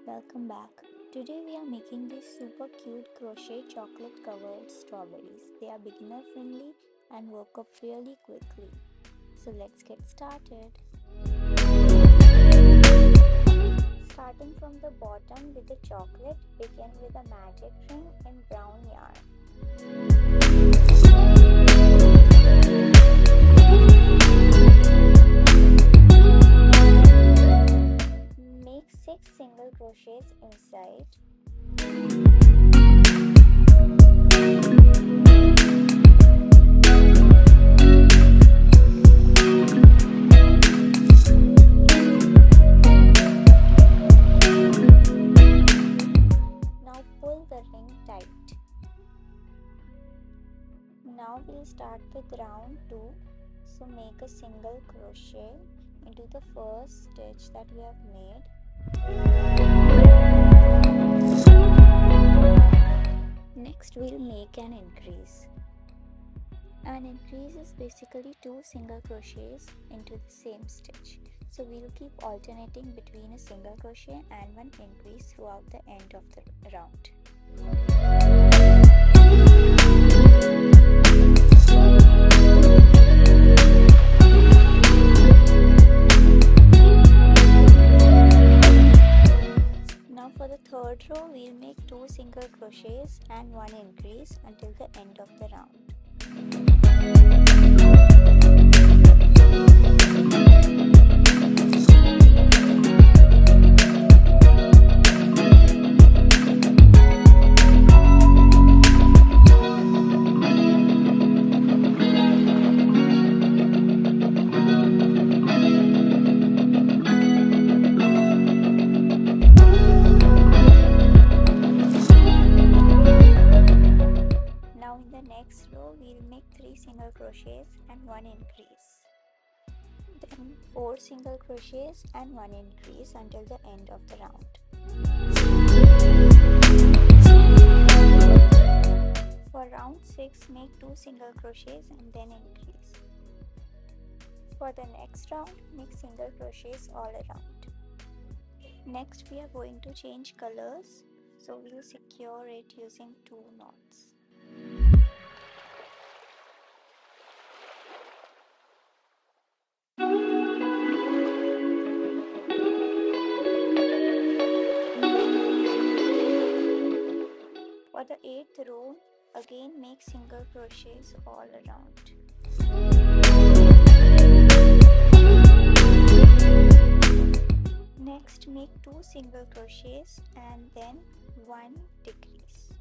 Welcome back. Today we are making these super cute crochet chocolate covered strawberries. They are beginner friendly and work up really quickly. So let's get started. Starting from the bottom with the chocolate, begin with a magic ring in brown yarn. Make 6 single crochets inside. Now pull the ring tight. Now we'll start with round 2. So make a single crochet into the first stitch that we have made. Next we'll make an increase. An increase is basically 2 single crochets into the same stitch. So we'll keep alternating between a single crochet and one increase throughout the end of the round. For the third row, we'll make 2 single crochets and 1 increase until the end of the round. Next row we'll make 3 single crochets and 1 increase, then 4 single crochets and 1 increase until the end of the round. For round 6, make 2 single crochets and then increase. For the next round, make single crochets all around. Next we are going to change colors, so we'll secure it using 2 knots. For the 8th row, again make single crochets all around. Next make 2 single crochets and then 1 decrease.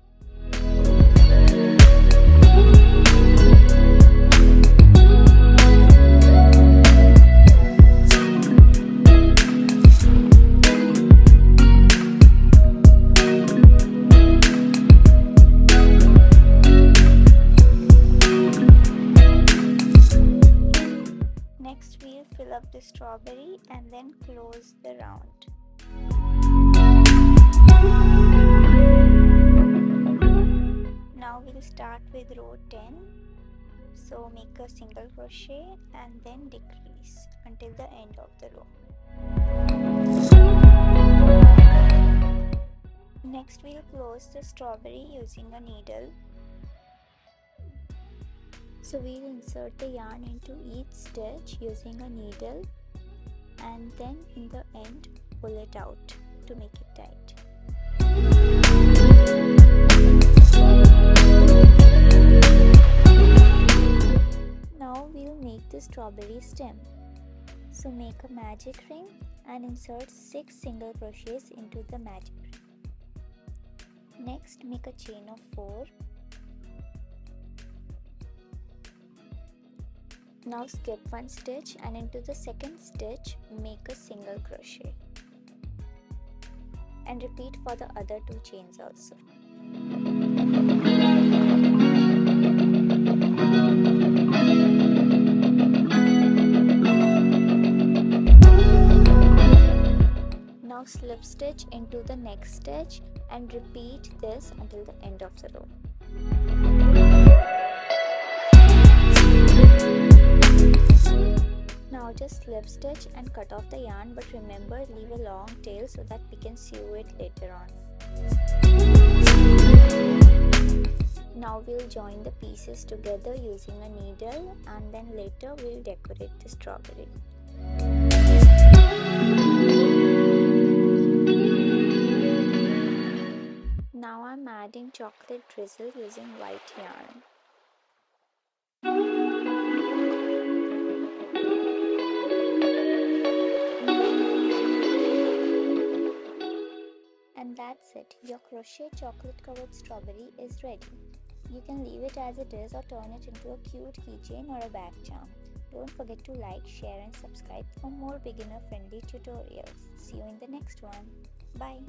Next we'll fill up the strawberry and then close the round. Now we'll start with row 10. So make a single crochet and then decrease until the end of the row. Next we'll close the strawberry using a needle. So we'll insert the yarn into each stitch using a needle and then in the end pull it out to make it tight. Now we'll make the strawberry stem. So make a magic ring and insert 6 single crochets into the magic ring. Next make a chain of 4. Now skip 1 stitch and into the second stitch make a single crochet and repeat for the other 2 chains also. Now slip stitch into the next stitch and repeat this until the end of the row. Now just slip stitch and cut off the yarn, but remember, leave a long tail so that we can sew it later on. Now we'll join the pieces together using a needle, and then later we'll decorate the strawberry. Now I'm adding chocolate drizzle using white yarn. And that's it. Your crochet chocolate covered strawberry is ready. You can leave it as it is or turn it into a cute keychain or a bag charm. Don't forget to like, share and subscribe for more beginner friendly tutorials. See you in the next one. Bye.